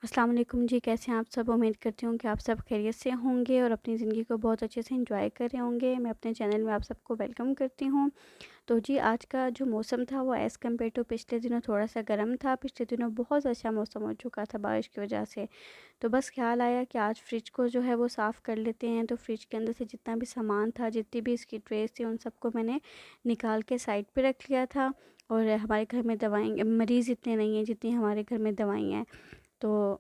अस्सलाम वालेकुम जी, कैसे हैं आप सब? उम्मीद करती हूँ कि आप सब खैरियत से होंगे और अपनी ज़िंदगी को बहुत अच्छे से एंजॉय कर रहे होंगे। मैं अपने चैनल में आप सबको वेलकम करती हूँ। तो जी, आज का जो मौसम था वो एज़ कम्पेयर टू पिछले दिनों थोड़ा-सा गर्म था। पिछले दिनों बहुत अच्छा मौसम हो चुका था बारिश की वजह से। तो बस ख़्याल आया कि आज फ्रिज को जो है वो साफ़ कर लेते हैं। तो फ्रिज के अंदर से जितना भी सामान था, जितनी भी इसकी ट्रेस थी, उन सबको मैंने निकाल के साइड पे रख लिया था। और हमारे घर में दवाई मरीज़ इतने नहीं हैं जितनी हमारे घर में दवाइयाँ हैं। तो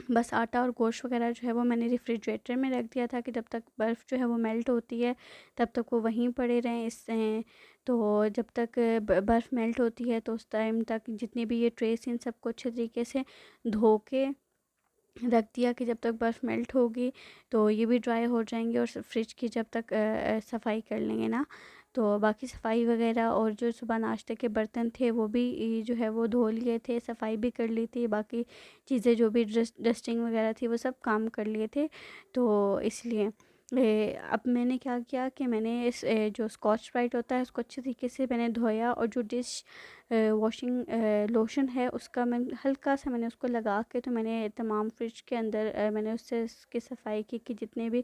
बस आटा और गोश्त वगैरह जो है वो मैंने रेफ्रिजरेटर में रख दिया था कि जब तक बर्फ़ जो है वो मेल्ट होती है तब तक वो वहीं पड़े रहें। इससे तो जब तक बर्फ़ मेल्ट होती है तो उस टाइम तक जितनी भी ये ट्रेस इन सबको अच्छे तरीके से धो के रख दिया कि जब तक बर्फ़ मेल्ट होगी तो ये भी ड्राई हो जाएंगे। और फ्रिज की जब तक सफाई कर लेंगे ना, तो बाकी सफाई वगैरह और जो सुबह नाश्ते के बर्तन थे वो भी जो है वो धो लिए थे, सफाई भी कर ली थी। बाकी चीज़ें जो भी डस्टिंग वगैरह थी वो सब काम कर लिए थे। तो इसलिए अब मैंने क्या किया कि मैंने इस जो स्कॉच ब्राइट होता है उसको अच्छे तरीके से मैंने धोया। और जो डिश वॉशिंग लोशन है उसका मैं हल्का सा मैंने उसको लगा के तो मैंने तमाम फ्रिज के अंदर मैंने उससे उसकी सफाई की कि जितने भी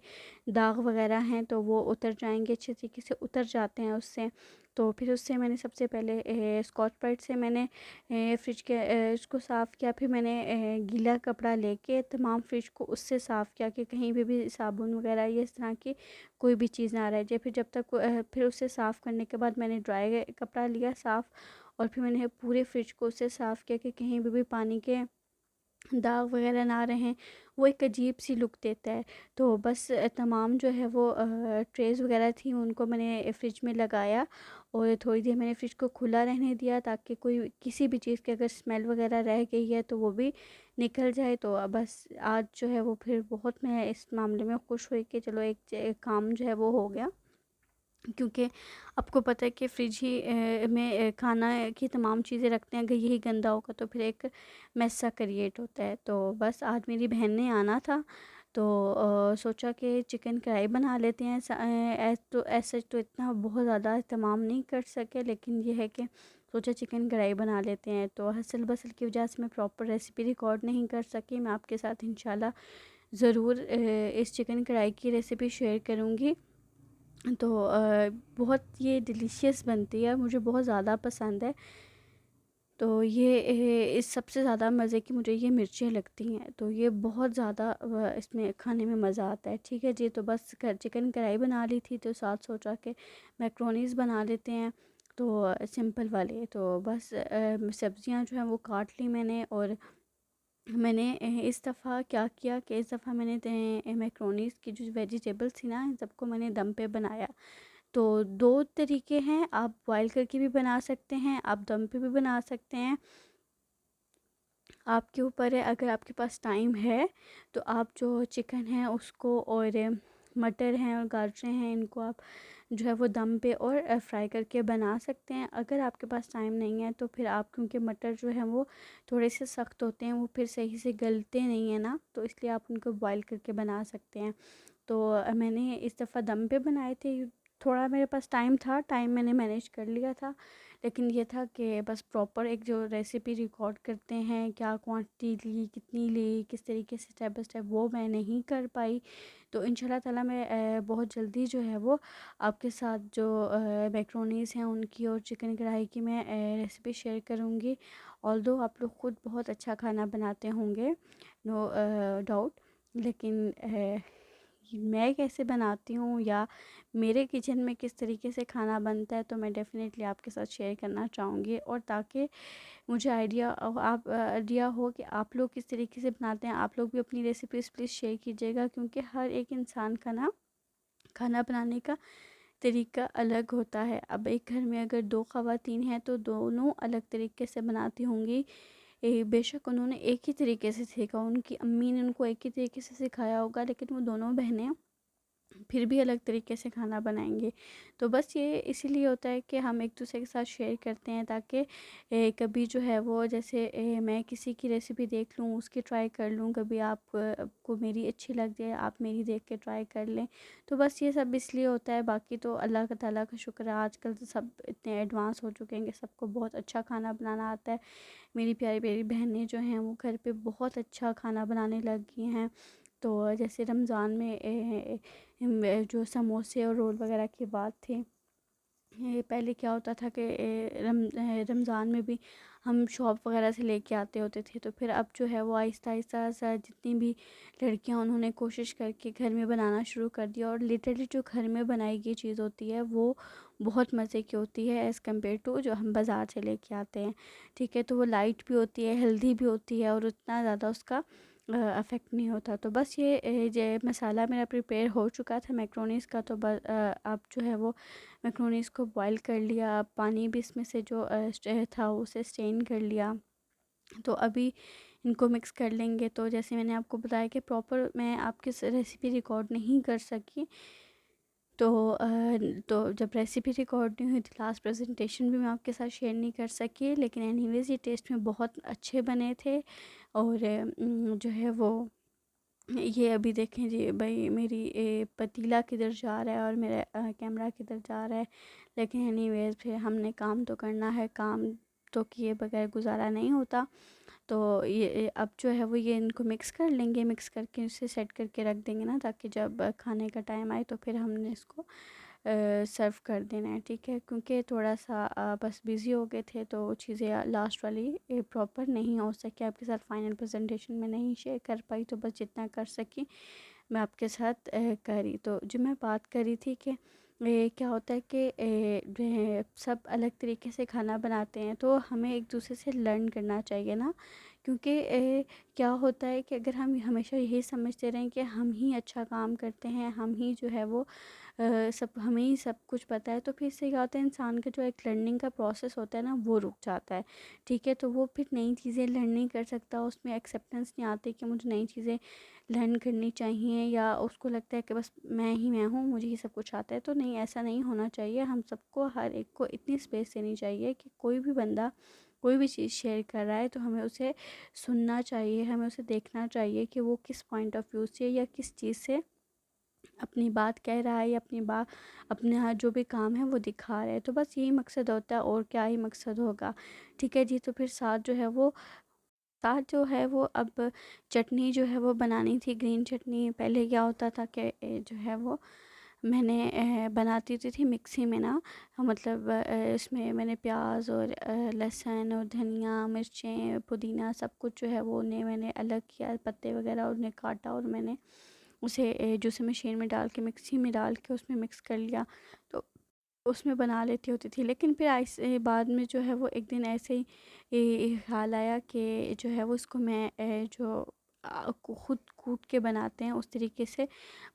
दाग वगैरह हैं तो वो उतर जाएंगे, अच्छे तरीके से उतर जाते हैं उससे। तो फिर उससे मैंने सबसे पहले स्कॉच ब्राइट से मैंने फ्रिज के उसको साफ़ किया। फिर मैंने गीला कपड़ा लेके तमाम फ्रिज को उससे साफ़ किया कि कहीं भी साबुन वगैरह या इस तरह की कोई भी चीज़ ना रह जाए। फिर जब तक फिर उससे साफ़ करने के बाद मैंने ड्राई कपड़ा लिया साफ़। और फिर मैंने पूरे फ्रिज को उससे साफ़ किया कि कहीं भी पानी के दाग वगैरह ना रहें। वो एक अजीब सी लुक देता है। तो बस तमाम जो है वो ट्रेस वगैरह थी उनको मैंने फ्रिज में लगाया और थोड़ी देर मैंने फ्रिज को खुला रहने दिया ताकि कोई किसी भी चीज़ की अगर स्मेल वगैरह रह गई है तो वो भी निकल जाए। तो बस आज जो है वो फिर बहुत मैं इस मामले में खुश हुई कि चलो एक काम जो है वो हो गया। क्योंकि आपको पता है कि फ्रिज ही में खाना की तमाम चीज़ें रखते हैं, अगर यही गंदा होगा तो फिर एक मेस सा क्रिएट होता है। तो बस आज मेरी बहन ने आना था तो सोचा कि चिकन कढ़ाई बना लेते हैं। ऐसे तो इतना बहुत ज़्यादा इत्तेमाम नहीं कर सके, लेकिन ये है कि सोचा चिकन कढ़ाई बना लेते हैं। तो हसल बसल की वजह से मैं प्रॉपर रेसिपी रिकॉर्ड नहीं कर सकी। मैं आपके साथ इंशाल्लाह ज़रूर इस चिकन कढ़ाई की रेसिपी शेयर करूँगी। तो बहुत ये डिलीशियस बनती है, मुझे बहुत ज़्यादा पसंद है। तो ये इस सबसे ज़्यादा मज़े की मुझे ये मिर्चें लगती हैं। तो ये बहुत ज़्यादा इसमें खाने में मज़ा आता है। ठीक है जी, तो बस चिकन कढ़ाई बना ली थी तो साथ सोचा कि मैक्रोनीज़ बना लेते हैं। तो सिंपल वाले तो बस सब्ज़ियाँ जो हैं वो काट ली मैंने। और मैंने इस दफ़ा क्या किया कि इस दफ़ा मैंने मैक्रोनीज़ की जो वेजिटेबल्स थी ना, इन सबको मैंने दम पे बनाया। तो 2 तरीके हैं, आप बॉयल करके भी बना सकते हैं, आप दम पे भी बना सकते हैं। आपके ऊपर है, अगर आपके पास टाइम है तो आप जो चिकन है उसको और मटर हैं और गाजरें हैं इनको आप जो है वो दम पे और फ्राई करके बना सकते हैं। अगर आपके पास टाइम नहीं है तो फिर आप, क्योंकि मटर जो है वो थोड़े से सख्त होते हैं, वो फिर सही से गलते नहीं हैं ना, तो इसलिए आप उनको बॉयल करके बना सकते हैं। तो मैंने इस दफ़ा दम पे बनाए थे। थोड़ा मेरे पास टाइम था, टाइम मैंने मैनेज कर लिया था। लेकिन ये था कि बस प्रॉपर एक जो रेसिपी रिकॉर्ड करते हैं, क्या क्वांटिटी ली, कितनी ली, किस तरीके से स्टेप बाय स्टेप, वो मैं नहीं कर पाई। तो इंशाल्लाह ताला मैं बहुत जल्दी जो है वो आपके साथ जो मैक्रोनीज़ हैं उनकी और चिकन कढ़ाई की मैं रेसिपी शेयर करूँगी। ऑल्दो आप लोग खुद बहुत अच्छा खाना बनाते होंगे, नो डाउट। लेकिन मैं कैसे बनाती हूँ या मेरे किचन में किस तरीके से खाना बनता है तो मैं डेफ़िनेटली आपके साथ शेयर करना चाहूँगी। और ताकि मुझे आइडिया हो कि आप लोग किस तरीके से बनाते हैं। आप लोग भी अपनी रेसिपीज़ प्लीज़ शेयर कीजिएगा, क्योंकि हर एक इंसान का ना खाना बनाने का तरीका अलग होता है। अब एक घर में अगर 2 ख़वातीन हैं तो दोनों अलग तरीके से बनाती होंगी। बेशक उन्होंने एक ही तरीके से सीखा, उनकी अम्मी ने उनको एक ही तरीके से सिखाया होगा, लेकिन वो दोनों बहनें फिर भी अलग तरीके से खाना बनाएंगे। तो बस ये इसीलिए होता है कि हम एक दूसरे के साथ शेयर करते हैं, ताकि कभी जो है वो जैसे मैं किसी की रेसिपी देख लूँ, उसकी ट्राई कर लूँ, कभी आपको मेरी अच्छी लग जाए, आप मेरी देख के ट्राई कर लें। तो बस ये सब इसलिए होता है। बाकी तो अल्लाह ताला का शुक्र है, आजकल तो सब इतने एडवांस हो चुके हैं कि सबको बहुत अच्छा खाना बनाना आता है। मेरी प्यारी प्यारी बहनें जो हैं वो घर पे बहुत अच्छा खाना बनाने लग गई हैं। तो जैसे रमज़ान में जो समोसे और रोल वगैरह की बात थी, ये पहले क्या होता था कि रमज़ान में भी हम शॉप वगैरह से लेके आते होते थे। तो फिर अब जो है वो आहिस्ता आहिस्ता सा जितनी भी लड़कियां उन्होंने कोशिश करके घर में बनाना शुरू कर दिया। और लिटरली जो घर में बनाई गई चीज़ होती है वो बहुत मज़े की होती है एज़ कम्पेयर टू जो हम बाज़ार से लेके आते हैं। ठीक है, तो वो लाइट भी होती है, हेल्दी भी होती है, और उतना ज़्यादा उसका अफेक्ट नहीं होता। तो बस ये मसाला मेरा प्रिपेयर हो चुका था मैक्रोनीस का। तो बस अब जो है वो मैक्रोनीस को बॉईल कर लिया, पानी भी इसमें से जो था उसे स्ट्रेन कर लिया। तो अभी इनको मिक्स कर लेंगे। तो जैसे मैंने आपको बताया कि प्रॉपर मैं आपकी रेसिपी रिकॉर्ड नहीं कर सकी, तो तो जब रेसिपी रिकॉर्ड नहीं हुई तो लास्ट प्रेजेंटेशन भी मैं आपके साथ शेयर नहीं कर सकी। लेकिन एनीवेज ये टेस्ट में बहुत अच्छे बने थे। और जो है वो ये अभी देखें जी भाई, मेरी पतीला किधर जा रहा है और मेरा कैमरा किधर जा रहा है। लेकिन एनीवेज फिर हमने काम तो करना है, काम तो किए बगैर गुजारा नहीं होता। तो ये अब जो है वो ये इनको मिक्स कर लेंगे, मिक्स करके इसे सेट करके रख देंगे ना, ताकि जब खाने का टाइम आए तो फिर हमने इसको सर्व कर देना है। ठीक है, क्योंकि थोड़ा सा बस बिज़ी हो गए थे, तो वो चीज़ें लास्ट वाली प्रॉपर नहीं हो सकी, आपके साथ फाइनल प्रेजेंटेशन में नहीं शेयर कर पाई। तो बस जितना कर सकी मैं आपके साथ करी। तो जो मैं बात करी थी कि क्या होता है कि जो है सब अलग तरीके से खाना बनाते हैं, तो हमें एक दूसरे से लर्न करना चाहिए ना। क्योंकि क्या होता है कि अगर हम हमेशा यही समझते रहें कि हम ही अच्छा काम करते हैं, हम ही जो है वो सब हमें ही सब कुछ पता है, तो फिर इससे क्या होता है, इंसान का जो एक लर्निंग का प्रोसेस होता है ना वो रुक जाता है। ठीक है, तो वो फिर नई चीज़ें लर्न नहीं कर सकता, उसमें एक्सेप्टेंस नहीं आती कि मुझे नई चीज़ें लर्न करनी चाहिए, या उसको लगता है कि बस मैं हूँ, मुझे ही सब कुछ आता है। तो नहीं, ऐसा नहीं होना चाहिए। हम सबको हर एक को इतनी स्पेस देनी चाहिए कि कोई भी बंदा कोई भी चीज़ शेयर कर रहा है तो हमें उसे सुनना चाहिए, हमें उसे देखना चाहिए कि वो किस पॉइंट ऑफ व्यू से या किस चीज़ से अपनी बात कह रहा है, या अपनी बात अपना जो भी काम है वो दिखा रहा है। तो बस यही मकसद होता है, और क्या ही मकसद होगा। ठीक है जी, तो फिर साथ जो है वो अब चटनी जो है वो बनानी थी, ग्रीन चटनी। पहले क्या होता था कि जो है वो मैंने बनाती थी मिक्सी में ना, मतलब इसमें मैंने प्याज और लहसुन और धनिया, मिर्चें, पुदीना सब कुछ जो है वो उन्हें मैंने अलग किया, पत्ते वगैरह उन्हें काटा, और मैंने उसे जूसर मशीन में डाल के मिक्सी में डाल के उसमें मिक्स कर लिया। तो उसमें बना लेती होती थी। लेकिन फिर ऐसे बाद में जो है वो एक दिन ऐसे ही ख्याल आया कि जो है वो उसको मैं जो खुद कूट के बनाते हैं उस तरीके से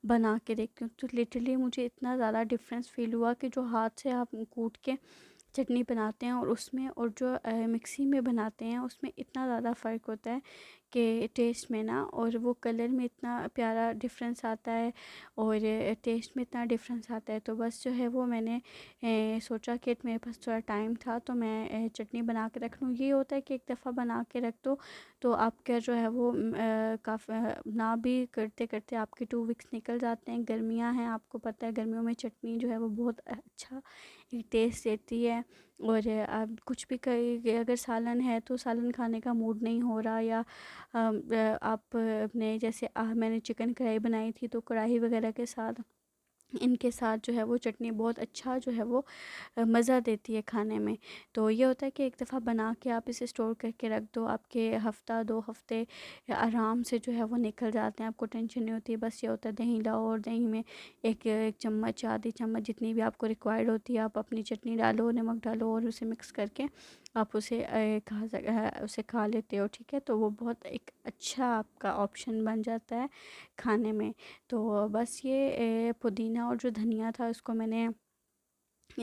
बना के देखती हूँ। तो लिटरली मुझे इतना ज़्यादा डिफरेंस फ़ील हुआ कि जो हाथ से आप कूट के चटनी बनाते हैं और उसमें, और जो मिक्सी में बनाते हैं उसमें इतना ज़्यादा फ़र्क होता है कि टेस्ट में ना, और वो कलर में इतना प्यारा डिफरेंस आता है, और टेस्ट में इतना डिफरेंस आता है। तो बस जो है वो मैंने सोचा कि मेरे पास थोड़ा टाइम था तो मैं चटनी बना के रख लूँ। ये होता है कि एक दफ़ा बना के रख दो तो आपका जो है वो काफ़ी ना भी करते करते आपके 2 वीक्स निकल जाते हैं। गर्मियाँ हैं, आपको पता है गर्मियों में चटनी जो है वो बहुत अच्छा एक टेस्ट देती है। और आप कुछ भी कहीं अगर सालन है तो सालन खाने का मूड नहीं हो रहा, या आप अपने जैसे मैंने चिकन कढ़ाई बनाई थी तो कढ़ाई वगैरह के साथ इनके साथ जो है वो चटनी बहुत अच्छा जो है वो मज़ा देती है खाने में। तो ये होता है कि एक दफ़ा बना के आप इसे स्टोर करके रख दो, आपके हफ़्ता 2 हफ़्ते आराम से जो है वो निकल जाते हैं, आपको टेंशन नहीं होती। बस ये होता है दही लाओ और दही में एक चम्मच आधी चम्मच जितनी भी आपको रिक्वायर्ड होती है आप अपनी चटनी डालो, नमक डालो और उसे मिक्स करके आप उसे उसे खा लेते हो। ठीक है, तो वो बहुत एक अच्छा आपका ऑप्शन बन जाता है खाने में। तो बस ये पुदीना और जो धनिया था उसको मैंने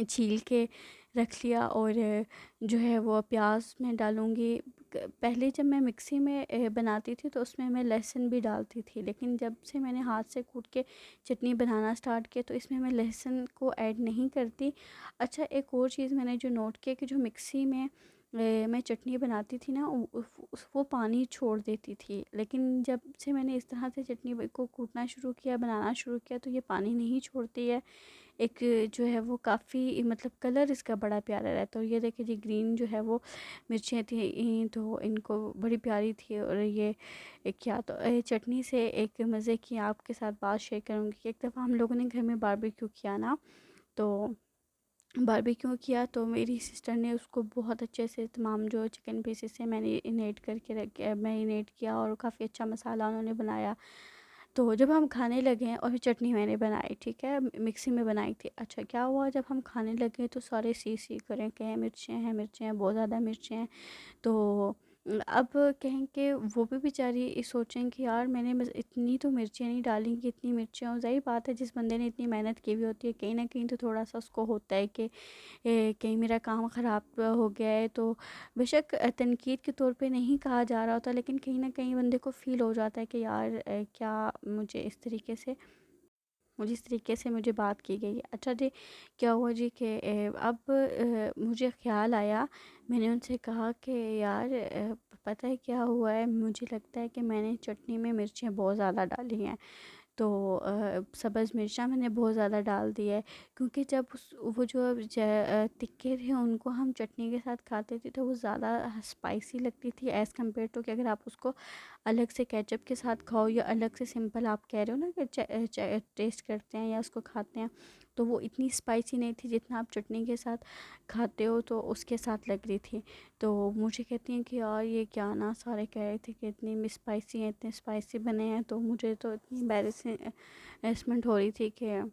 छील के रख लिया और जो है वो प्याज मैं डालूँगी। पहले जब मैं मिक्सी में बनाती थी तो उसमें मैं लहसुन भी डालती थी, लेकिन जब से मैंने हाथ से कूट के चटनी बनाना स्टार्ट किया तो इसमें मैं लहसुन को ऐड नहीं करती। अच्छा, एक और चीज़ मैंने जो नोट किया कि जो मिक्सी में मैं चटनी बनाती थी ना, वो पानी छोड़ देती थी, लेकिन जब से मैंने इस तरह से चटनी को कूटना शुरू किया, बनाना शुरू किया, तो ये पानी नहीं छोड़ती है। एक जो है वो काफ़ी मतलब कलर इसका बड़ा प्यारा रहता है। और ये देखिए जी, ग्रीन जो है वो मिर्चें थी तो इनको बड़ी प्यारी थी। और ये क्या तो चटनी से एक मज़े की आपके साथ बात शेयर करूँगी। एक दफ़ा हम लोगों ने घर में बारबेक्यू किया ना, तो बारबेक्यू किया तो मेरी सिस्टर ने उसको बहुत अच्छे से तमाम जो चिकन पीसेस से मैरिनेट करके मैरिनेट किया और काफ़ी अच्छा मसाला उन्होंने बनाया। तो जब हम खाने लगे और फिर चटनी मैंने बनाई, ठीक है, मिक्सी में बनाई थी। अच्छा, क्या हुआ जब हम खाने लगे तो सारे सी सी करें कि मिर्चें हैं, बहुत ज़्यादा मिर्चें हैं। तो अब कहें कि वो भी बेचारी सोचें कि यार मैंने बस इतनी तो मिर्चें नहीं डाली कि इतनी मिर्चें। और ज़ाहिर बात है, जिस बंदे ने इतनी मेहनत की हुई होती है, कहीं ना कहीं तो थोड़ा सा उसको होता है कि कहीं मेरा काम ख़राब हो गया है। तो बेशक तनकीद के तौर पे नहीं कहा जा रहा होता, लेकिन कहीं न कहीं बंदे को फ़ील हो जाता है कि यार क्या मुझे इस तरीके से मुझे बात की गई है। अच्छा जी, क्या हुआ जी कि अब मुझे ख़्याल आया, मैंने उनसे कहा कि यार पता है क्या हुआ है, मुझे लगता है कि मैंने चटनी में मिर्चें बहुत ज़्यादा डाली हैं। तो सब्ज़ मिर्चा मैंने बहुत ज़्यादा डाल दी है, क्योंकि जब वो जो तिक्के थे उनको हम चटनी के साथ खाते थे तो वो ज़्यादा स्पाइसी लगती थी एज़ कम्पेयर टू कि अगर आप उसको अलग से केचप के साथ खाओ या अलग से सिंपल आप कह रहे हो ना कि टेस्ट करते हैं या उसको खाते हैं, तो वो इतनी स्पाइसी नहीं थी जितना आप चटनी के साथ खाते हो तो उसके साथ लग रही थी। तो मुझे कहती हैं कि यार ये क्या ना, सारे कह रहे थे कि इतनी स्पाइसी हैं, इतने स्पाइसी बने हैं। तो मुझे तो इतनी एम्बैरेसमेंट हो रही थी कि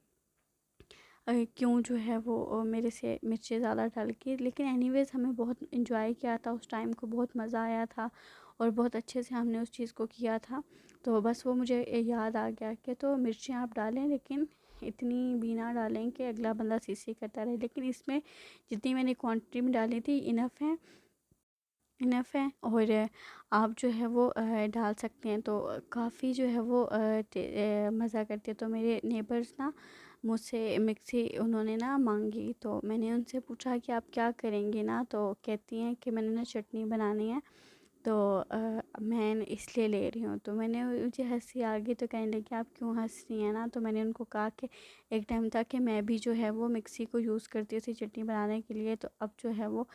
क्यों जो है वो मेरे से मिर्चें ज़्यादा डाल के। लेकिन एनीवेज़ हमें बहुत इंजॉय किया था उस टाइम को, बहुत मज़ा आया था और बहुत अच्छे से हमने उस चीज़ को किया था। तो बस वो मुझे याद आ गया कि तो मिर्चें आप डालें, लेकिन इतनी भी ना डालें कि अगला बंदा सी करता रहे। लेकिन इसमें जितनी मैंने क्वांटिटी में डाली थी इनफ है और आप जो है वो डाल सकते हैं। तो काफ़ी जो है वो मज़ा करती है। तो मेरे नेबर्स ना मुझसे मिक्सी उन्होंने ना मांगी, तो मैंने उनसे पूछा कि आप क्या करेंगी ना, तो कहती हैं कि मैंने ना चटनी बनानी है, तो मैं इसलिए ले रही हूँ। तो मैंने मुझे हंसी आ गई, तो कहने लगी आप क्यों हंस रही हैं ना। तो मैंने उनको कहा कि एक टाइम था कि मैं भी जो है वो मिक्सी को यूज़ करती थी चटनी बनाने के लिए, तो अब जो है वो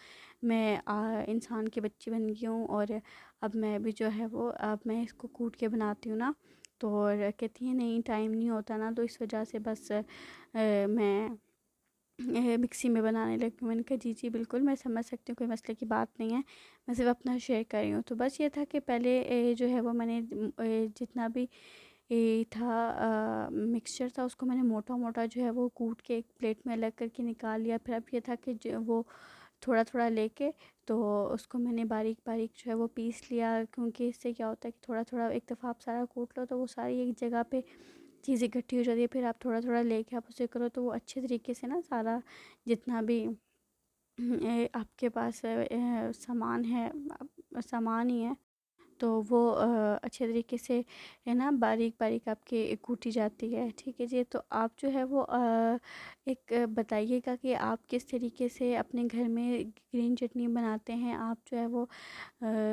मैं इंसान की बच्ची बन गई हूँ और अब मैं भी जो है वो अब मैं इसको कूट के बनाती हूँ ना। तो और कहती है नहीं, टाइम नहीं होता ना, तो इस वजह से बस मैं मिक्सी में बनाने लगी। मैंने कहा जी जी बिल्कुल, मैं समझ सकती हूँ, कोई मसले की बात नहीं है, मैं सिर्फ अपना शेयर कर रही हूँ। तो बस ये था कि पहले जो है वो मैंने जितना भी मिक्सचर था उसको मैंने मोटा मोटा जो है वो कूट के एक प्लेट में अलग करके निकाल लिया। फिर अब ये था कि जो वो थोड़ा थोड़ा लेके तो उसको मैंने बारीक बारीक जो है वो पीस लिया, क्योंकि इससे क्या होता है कि थोड़ा थोड़ा एक दफ़ा आप सारा कूट लो तो वो सारी एक जगह पे चीज़ इकट्ठी हो जाती है। फिर आप थोड़ा थोड़ा लेके आप उसे करो तो वो अच्छे तरीके से ना सारा जितना भी आपके पास सामान है, सामान ही है, तो वो अच्छे तरीके से है ना बारीक बारीक आपकी कूटी जाती है। ठीक है जी, तो आप जो है वो एक बताइएगा कि आप किस तरीके से अपने घर में ग्रीन चटनी बनाते हैं। आप जो है वो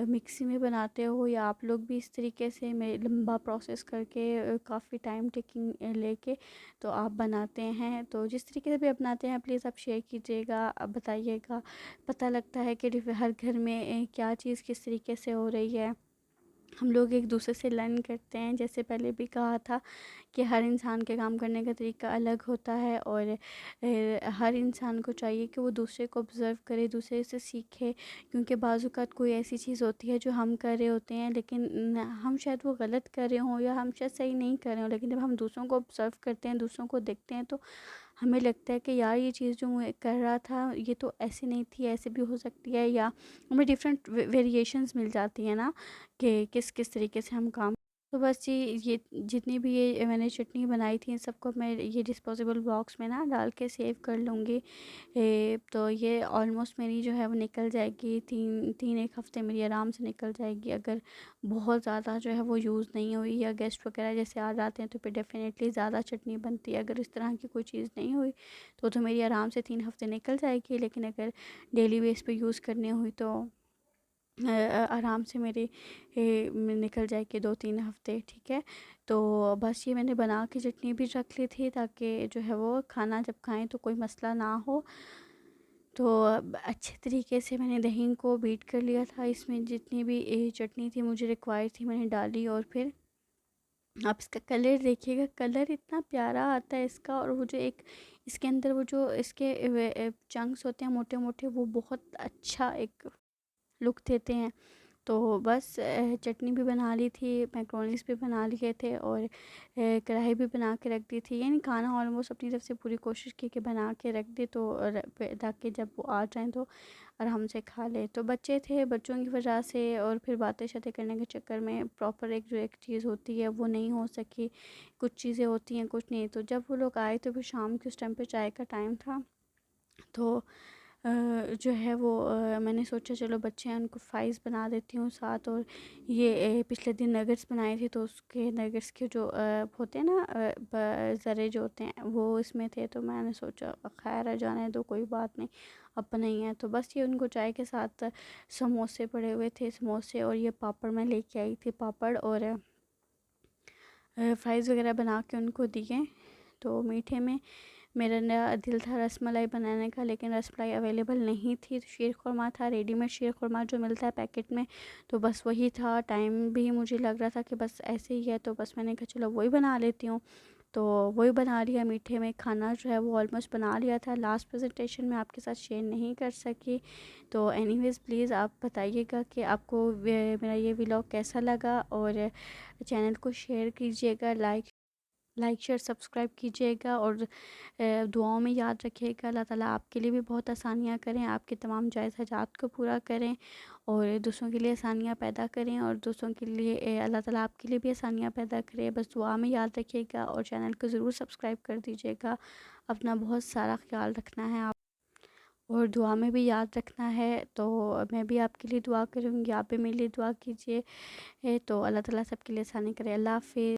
मिक्सी में बनाते हो या आप लोग भी इस तरीके से में लंबा प्रोसेस करके काफ़ी टाइम टेकिंग लेके तो आप बनाते हैं। तो जिस तरीके से भी आप बनाते हैं प्लीज़ आप शेयर कीजिएगा, आप बताइएगा। पता लगता है कि हर घर में क्या चीज़ किस तरीके से हो रही है, हम लोग एक दूसरे से लर्न करते हैं। जैसे पहले भी कहा था कि हर इंसान के काम करने का तरीका अलग होता है और हर इंसान को चाहिए कि वो दूसरे को ऑब्ज़र्व करे, दूसरे से सीखे, क्योंकि बाज़ औक़ात कोई ऐसी चीज़ होती है जो हम कर रहे होते हैं लेकिन हम शायद वो गलत कर रहे हों या हम शायद सही नहीं कर रहे हों, लेकिन जब हम दूसरों को ऑब्ज़र्व करते हैं, दूसरों को देखते हैं, तो हमें लगता है कि यार ये चीज़ जो मैं कर रहा था ये तो ऐसे नहीं थी, ऐसे भी हो सकती है, या हमें डिफरेंट वेरिएशंस मिल जाती है ना कि किस किस तरीके से हम काम। तो बस ये जितनी भी ये मैंने चटनी बनाई थी, इन सबको मैं ये डिस्पोजेबल बॉक्स में ना डाल के सेव कर लूँगी। तो ये ऑलमोस्ट मेरी जो है वो निकल जाएगी, 1 हफ़्ते मेरी आराम से निकल जाएगी। अगर बहुत ज़्यादा जो है वो यूज़ नहीं हुई या गेस्ट वगैरह जैसे आ जाते हैं तो फिर डेफ़िनेटली ज़्यादा चटनी बनती है। अगर इस तरह की कोई चीज़ नहीं हुई तो मेरी आराम से 3 हफ़्ते निकल जाएगी। लेकिन अगर डेली बेस पे यूज़ करनी हुई तो आराम से मेरी निकल जाएगी 2-3 हफ़्ते, ठीक है। तो बस ये मैंने बना के चटनी भी रख ली थी ताकि जो है वो खाना जब खाएं तो कोई मसला ना हो। तो अब अच्छे तरीके से मैंने दही को बीट कर लिया था, इसमें जितनी भी चटनी थी मुझे रिक्वायर थी मैंने डाली। और फिर आप इसका कलर देखिएगा, कलर इतना प्यारा आता है इसका। और वो जो एक इसके अंदर वो जो इसके चंक्स होते हैं मोटे मोटे, वो बहुत अच्छा एक लुक देते हैं। तो बस चटनी भी बना ली थी, मैक्रोनीस भी बना लिए थे और कढ़ाई भी बना के रख दी थी। यानी खाना ऑलमोस्ट अपनी तरफ से पूरी कोशिश की कि बना के रख दे तो ताकि जब वो आ जाएं तो आराम से खा ले। तो बच्चे थे, बच्चों की वजह से और फिर बातें शातें करने के चक्कर में प्रॉपर एक चीज़ होती है वो नहीं हो सकी। कुछ चीज़ें होती हैं कुछ नहीं। तो जब वो लोग आए तो फिर शाम के उस टाइम पे चाय का टाइम था। तो जो है वो मैंने सोचा चलो बच्चे हैं उनको फ़्राइज़ बना देती हूँ साथ। और ये पिछले दिन नगेट्स बनाए थे तो उसके नगेट्स के जो होते हैं ना ज़रे जो होते हैं वो इसमें थे। तो मैंने सोचा खैर है जाने दो, कोई बात नहीं, अब नहीं है। तो बस ये उनको चाय के साथ समोसे पड़े हुए थे, समोसे और ये पापड़ मैं लेके आई थी, पापड़ और फ़्राइज़ वगैरह बना के उनको दिए। तो मीठे में मेरा नया दिल था रसमलाई बनाने का, लेकिन रसमलाई अवेलेबल नहीं थी। तो शीर खुरमा था, रेडीमेड शीर खुरमा जो मिलता है पैकेट में, तो बस वही था। टाइम भी मुझे लग रहा था कि बस ऐसे ही है, तो बस मैंने कहा चलो वही बना लेती हूँ। तो वही बना लिया। मीठे में खाना जो है वो ऑलमोस्ट बना लिया था, लास्ट प्रेजेंटेशन में आपके साथ शेयर नहीं कर सकी। तो एनीवेज़ प्लीज़ आप बताइएगा कि आपको मेरा ये व्लॉग कैसा लगा। और चैनल को शेयर कीजिएगा, लाइक शेयर सब्सक्राइब कीजिएगा। और दुआओं में याद रखिएगा अल्लाह ताला आपके लिए भी बहुत आसानियाँ करें, आपके तमाम जायज़ हजात को पूरा करें और दूसरों के लिए आसानियाँ पैदा करें। और दूसरों के लिए अल्लाह ताला आपके लिए भी आसानियाँ पैदा करे। बस दुआ में याद रखिएगा और चैनल को ज़रूर सब्सक्राइब कर दीजिएगा। अपना बहुत सारा ख्याल रखना है आप, और दुआ में भी याद रखना है। तो मैं भी आपके लिए दुआ करूँगी, आप भी मेरे लिए दुआ कीजिए। तो अल्लाह ताला सबके लिए आसानी करे। अल्लाह हाफ़िज़।